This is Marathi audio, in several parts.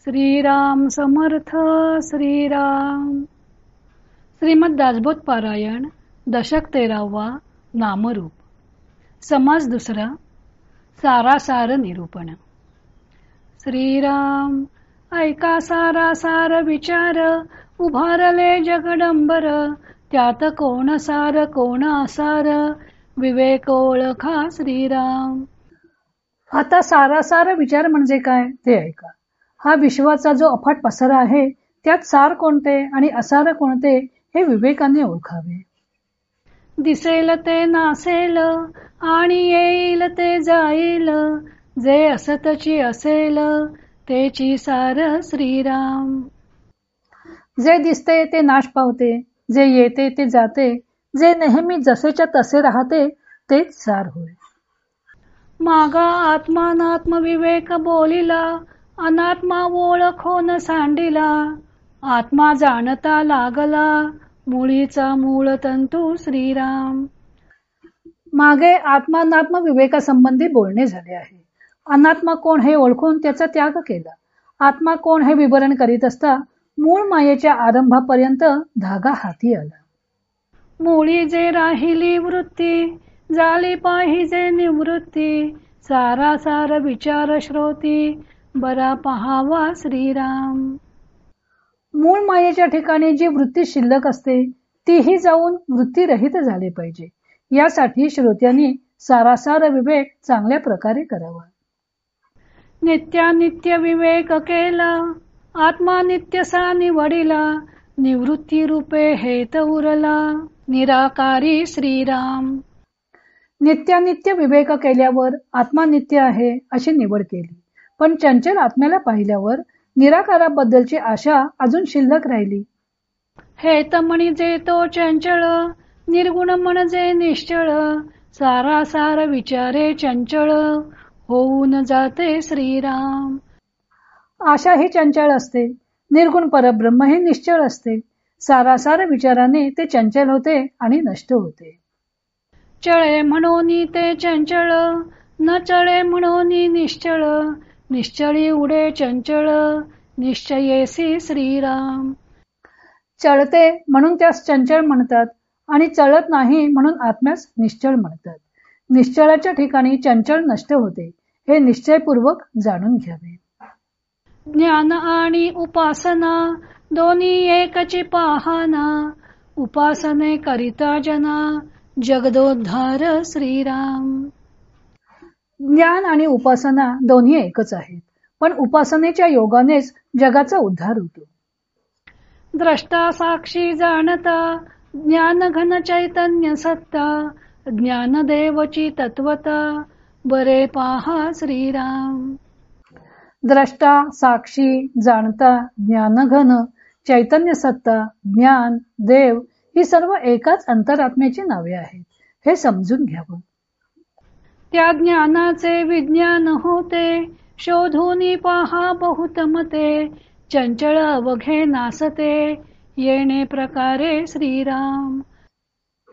श्रीराम समर्थ श्रीराम. श्रीमद दासबोध पारायण दशक 13वा. नामरूप. समास दुसरा. सारासार निरूपण. श्रीराम ऐका सारासार विचार, उभारले जगडंबर, त्यात कोण सार कोण असार, विवेक ओळखा श्रीराम. आता सारासार विचार म्हणजे काय ते ऐका. हा विश्वाचा जो अफाट पसारा आहे, त्यात सार कोणते आणि असार कोणते हे विवेकाने ओळखावे. दिसेल ते नासेल आणि येईल ते जाईल, जे असतची असेल तेची सार श्रीराम. जे दिसते ते नाश पावते, जे येते ते जाते, जे नेहमी जसेच्या तसे राहते तेच सार होय. मागा आत्मानात्म विवेक बोलिला, अनात्मा ओळखोन सांडिला, आत्मा जाणता लागला, मुळीचा मूळ तंतू श्रीराम. मागे आत्मानात्म विवेकासंबंधी बोलणे झाले आहे. अनात्मा कोण हे ओळखून त्याचा त्याग केला. आत्मा कोण हे विवरण करीत असता मूळ मायेच्या आरंभापर्यंत धागा हाती आला. मुळी जे राहिली वृत्ती, झाली पाहिजे निवृत्ती, सारासार विचार श्रोती, बरा पहावा श्रीराम. मूळ मायेच्या ठिकाणी जी वृत्ती शिल्लक असते तीही जाऊन वृत्तीरहित झाली पाहिजे. यासाठी श्रोत्यांनी सारासार विवेक चांगल्या प्रकारे करावा. नित्यानित्य विवेक केला, आत्मा नित्यसा निवडिला, निवृत्ती रूपे हेत उरला, निराकारी श्रीराम. नित्यानित्य विवेक केल्यावर आत्मा नित्य आहे अशी निवड केली, पण चंचल आत्म्याला पाहिल्यावर निराकाराबद्दलची आशा अजून शिल्लक राहिली. हेत म्हणजे तो चंचळ, निर्गुण म्हणजे निश्चळ, सारासार विचारे चंचळ, होऊन जाते श्रीराम. आशा ही चंचल असते, निर्गुण परब्रह्म हे निश्चळ असते. सारासार विचाराने ते चंचल होते आणि नष्ट होते. चळे म्हणून ते चंचळ, न चळे म्हणून निश्चळ, निश्चळी उडे चंचळ, निश्चयेसी श्रीराम. चळते म्हणून त्यास चंचल म्हणतात आणि चळत नाही म्हणून आत्म्यास निश्चळ म्हणतात. निश्चळाच्या ठिकाणी चंचल नष्ट होते हे निश्चयपूर्वक जाणून घ्यावे. ज्ञान आणि उपासना दोन्ही एकची पाहना, उपासने करिता जना, जगदोद्धार श्रीराम. ज्ञान आणि उपासना दोन्ही एकच आहेत, पण उपासनेच्या योगानेच जगाचा उद्धार होतो. द्रष्टा साक्षी जाणता, ज्ञान घन चैतन्य सत्ता, ज्ञानदेवची तत्वता, बरे पाहा श्रीराम. द्रष्टा साक्षी जाणता ज्ञानघन चैतन्य सत्ता ज्ञान देव ही सर्व एकाच अंतरात्म्याची नावे आहेत हे समजून घ्यावं. त्या ज्ञानाचे विज्ञान होते, शोधून पहा बहुत मते, चंचळ अवघे नासते, येणे प्रकारे श्रीराम.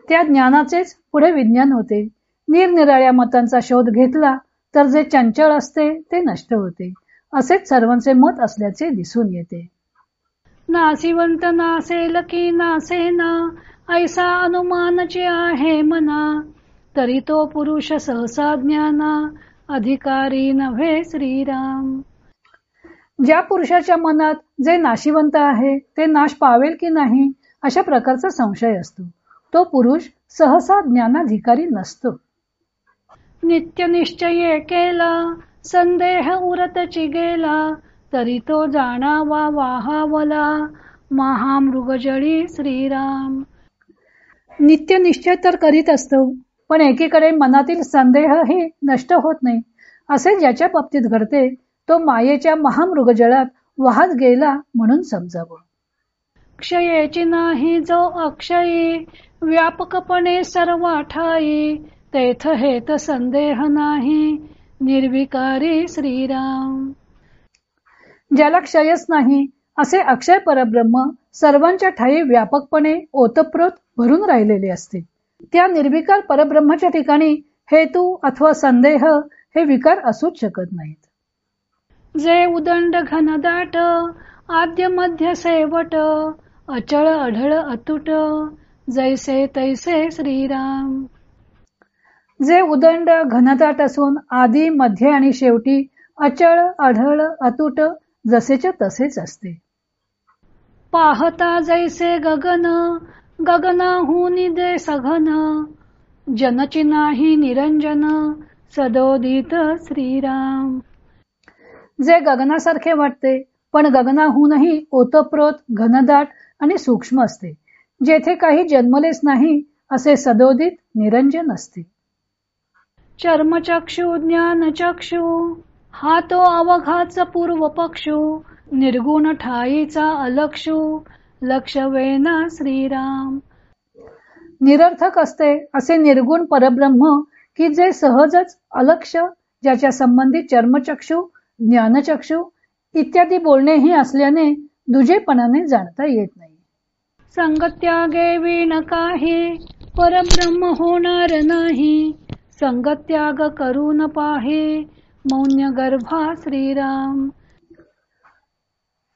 त्या ज्ञानाचेच पुढे विज्ञान होते. निरनिराळ्या मतांचा शोध घेतला तर जे चंचळ असते ते नष्ट होते. असेच सर्वांचे मत असल्याचे दिसून येते. नासिवंत नासेल की नासेना, ऐसा अनुमानचे आहे मना, तरी तो पुरुष सहसा ज्ञाना, अधिकारी नव्हे श्रीराम. ज्या पुरुषाच्या मनात जे नाशिवंत आहे ते नाश पावेल की नाही अशा प्रकारचा संशय असतो, तो पुरुष सहसा ज्ञानाधिकारी नसतो. नित्य निश्चय केला, संदेह उरतची गेला, तरी तो जाणावा वाहावला, महामृगजळी श्रीराम. नित्य निश्चय तर करीत असतो, पण एकीकडे मनातील संदेहही नष्ट होत नाही. असे ज्याच्या बाबतीत घडते तो मायेच्या महामृगजळात वाहत गेला म्हणून समजावं. क्षयेची नाही जो अक्षयी, व्यापकपणे सर्व ठाई, तेथ हेत संदेह नाही, निर्विकारी श्रीराम. ज्याला क्षयच नाही असे अक्षय परब्रह्म सर्वांच्या ठाई व्यापकपणे ओतप्रोत भरून राहिलेले असते. त्या निर्विकार परब्रह्माच्या ठिकाणी हेतू अथवा संदेह हे विकार असूच शकत नाहीत. जे उदंड घनदाट आद्य मध्य शेवट अचळ अढळ अतुट जैसे तैसे श्रीराम. जे उदंड घनदाट असून आधी मध्य आणि शेवटी अचळ अढळ अतुट जसेच्या तसेच असते. पाहता जैसे गगन गगनाहून दे सघन जनची नाही निरंजन सदोदित श्रीराम. जे गगनासारखे वाटते पण गगनाहूनही ओतप्रोत घनदाट आणि सूक्ष्म असते, जेथे काही जन्मलेच नाही असे सदोदित निरंजन असते. चर्मचक्षु ज्ञानचक्षु हा तो अवघाच पूर्व पक्षु निर्गुण ठाईचा अलक्षु लक्ष वेना श्रीराम. निरर्थक असते असे निर्गुण परब्रह्म की जे सहजच अलक्ष, ज्याच्या संबंधित चर्मचक्षु ज्ञानचक्षु इत्यादी बोलणेही असल्याने दुजेपणाने जाणता येत नाही. संगत्यागे विण काही परब्रह्म होणार नाही संगत्याग करून पाहे मौन्य गर्भा श्रीराम.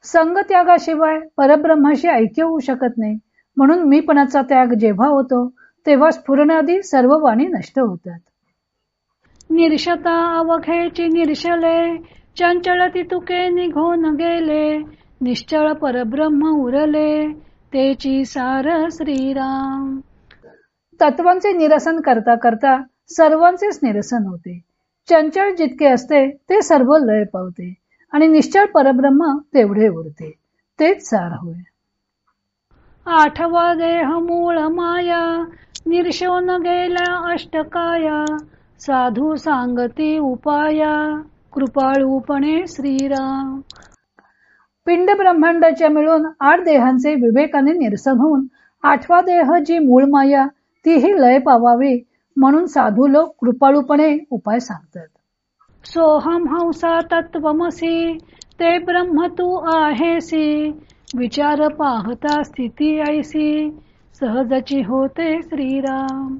संगत्यागाशिवाय परब्रह्माशी ऐक्य होऊ शकत नाही, म्हणून मीपणाचा त्याग जेव्हा होतो तेव्हा स्फुरणादी सर्व वाणी नष्ट होतात. निर्शता अवघेची निर्शले चंचळती तुके निघून गेले निश्चळ परब्रह्म उरले तेची सार श्रीराम. तत्वांचे निरसन करता करता सर्वांचेच निरसन होते. चंचल जितके असते ते सर्व लय पावते आणि निश्चळ परब्रह्म तेवढे उरते, तेच सार होय. आठवा देह मूळ माया निर्शोन गेला अष्टकाया साधू सांगती उपाया कृपाळूपणे श्रीराम. पिंड ब्रह्मांडाच्या मिळून 8 देहांचे विवेकाने निरसन होऊन 8वा देह जी मूळ माया तीही लय पावावी म्हणून साधू लोक कृपाळूपणे उपाय सांगतात. सोहम हंसा तत्वमसी ते ब्रह्म तू आहेसी विचार पाहता स्थिती ऐसी सहजची होते श्रीराम.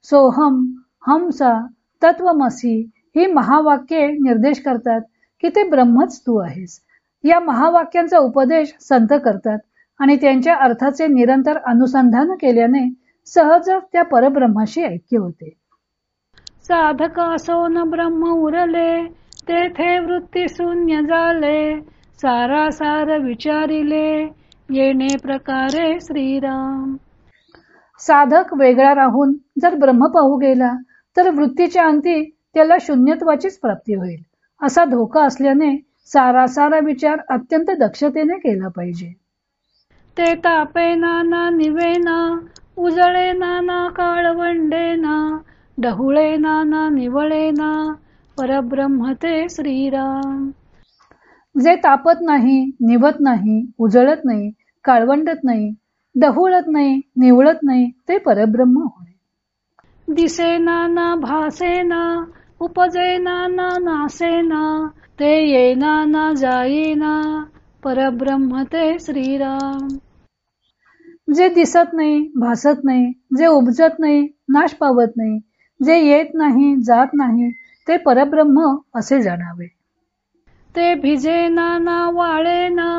सोहम हमसा तत्वमसी ही महावाक्ये निर्देश करतात की ते ब्रह्मच तू आहेस. या महावाक्यांचा उपदेश संत करतात आणि त्यांच्या अर्थाचे निरंतर अनुसंधान केल्याने सहज त्या परब्रह्माशी ऐक्य होते. साधक असोन ब्रह्म उरले तेथे वृत्ती शून्य झाले सारासार विचारिले येणे प्रकारे श्रीराम. साधक वेगळा राहून जर ब्रह्म पाहू गेला तर वृत्तीच्या अंती त्याला शून्यत्वाचीच प्राप्ती होईल. असा धोका असल्याने सारासारा विचार अत्यंत दक्षतेने केला पाहिजे. ते तापे नाना निवेना उजळे नाना काळवंडेना डहुळे नाना निवळेना परब्रह्म ते श्रीराम. जे तापत नाही, निवत नाही, उजळत नाही, काळवंडत नाही, डहुळत नाही, निवळत नाही ते परब्रह्म होय. दिसे नाना भासेना उपजे नाना नासेना ते येना ना जाईना परब्रह्म ते श्रीराम. जे दिसत नाही, भासत नाही, जे उपजत नाही, नाश पावत नाही, जे येत नाही, जात नाही ते परब्रह्म असे जाणावे. ते भिजे नाना वाळेना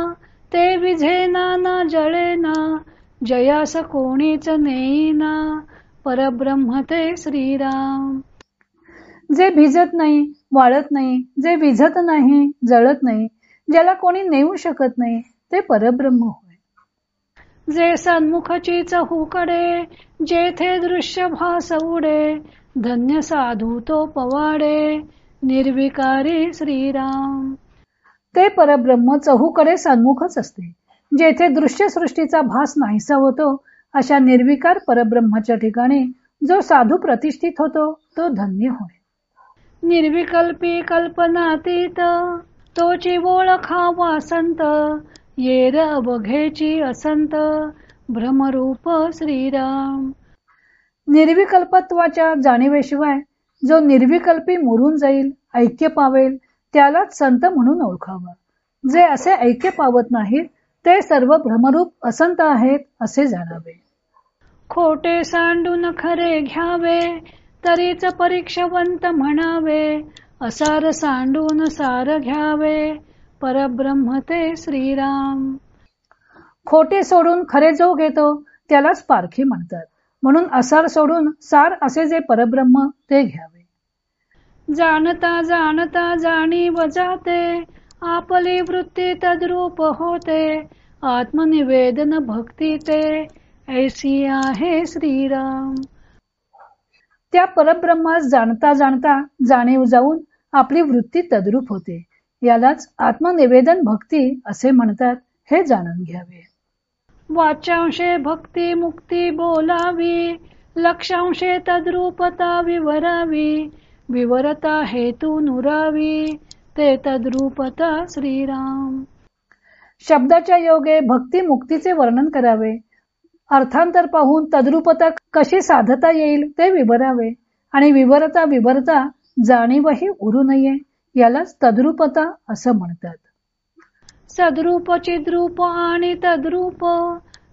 ते विझे नाना जळेना जयास कोणीच नेईना परब्रह्म ते श्रीराम. जे भिजत नाही, वाळत नाही, जे विझत नाही, जळत नाही, ज्याला कोणी नेऊ शकत नाही ते परब्रह्म होय. जे सन्मुखची चहूकडे जेथे दृश्य भास उडे धन्य साधू तो पवाडे निर्विकारी श्रीराम. ते परब्रह्म चहूकडे सन्मुखच असते. जेथे दृश्य सृष्टीचा भास नाहीसा होतो अशा निर्विकार परब्रह्माच्या ठिकाणी जो साधू प्रतिष्ठित होतो तो धन्य होय. निर्विकल्पी कल्पनातीत तोची ओळखा वासंत येर अवघेची असंत भ्रमरूप श्रीराम. निर्विकल्पत्वाच्या जाणीवेशिवाय जो निर्विकल्पी मुरून जाईल, ऐक्य पावेल त्यालाच संत म्हणून ओळखावा. जे असे ऐक्य पावत नाहीत ते सर्व भ्रमरूप असंत आहेत असे जाणावे. खोटे सांडून खरे घ्यावे तरीच परीक्षावंत म्हणावे असार सांडून सार घ्यावे परब्रह्म ते श्रीराम. खोटे सोडून खरे जो घेतो त्यालाच पारखी म्हणतात. म्हणून असार सोडून सार असे जे परब्रह्म ते घ्यावे. जाणता जाणता जाणीव जाते आपली वृत्ती तद्रूप होते. आत्मनिवेदन भक्ती ते ऐसी आहे श्रीराम. त्या परब्रह्मास जाणता जाणता जाणीव जाऊन आपली वृत्ती तद्रूप होते. यालाच आत्मनिवेदन भक्ती असे म्हणतात. हे जाणून घ्यावे. वाचांशे भक्ती मुक्ती बोलावी लक्षांशे तद्रूपता विवरावी. विवरता हेतू नुरावी ते तद्रूपता श्रीराम. शब्दाच्या योगे भक्ती मुक्तीचे वर्णन करावे. अर्थांतर पाहून तद्रूपता कशी साधता येईल ते विवरावे. आणि विवरता विवरता जाणीवही उरू नये. यालाच तद्रूपता असं म्हणतात. सद्रूप चिद्रूप आणि तद्रूप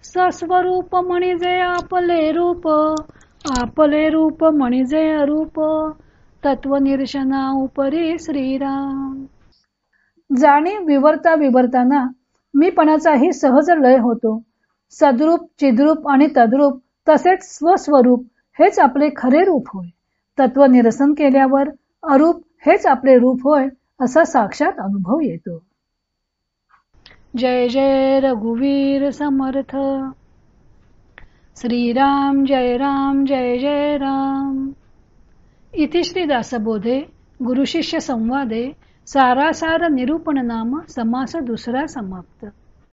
सस्वरूप म्हणजे आपले रूप. आपले रूप म्हणजे अरूप तत्वनिर्शना उपरी श्रीराम. जाणीव विवरता विवरताना मीपणाचाही सहज लय होतो. सद्रूप चिद्रूप आणि तद्रूप तसेच स्वस्वरूप हेच आपले खरे रूप होय. तत्व निरसन केल्यावर अरूप हेच आपले रूप होय असा साक्षात अनुभव येतो. जय जय रघुवीर समर्थ. श्रीराम जय राम जय जय राम. इति श्री दासबोधे गुरुशिष्य संवादे सारासार निरूपण नाम समास दुसरा समाप्त.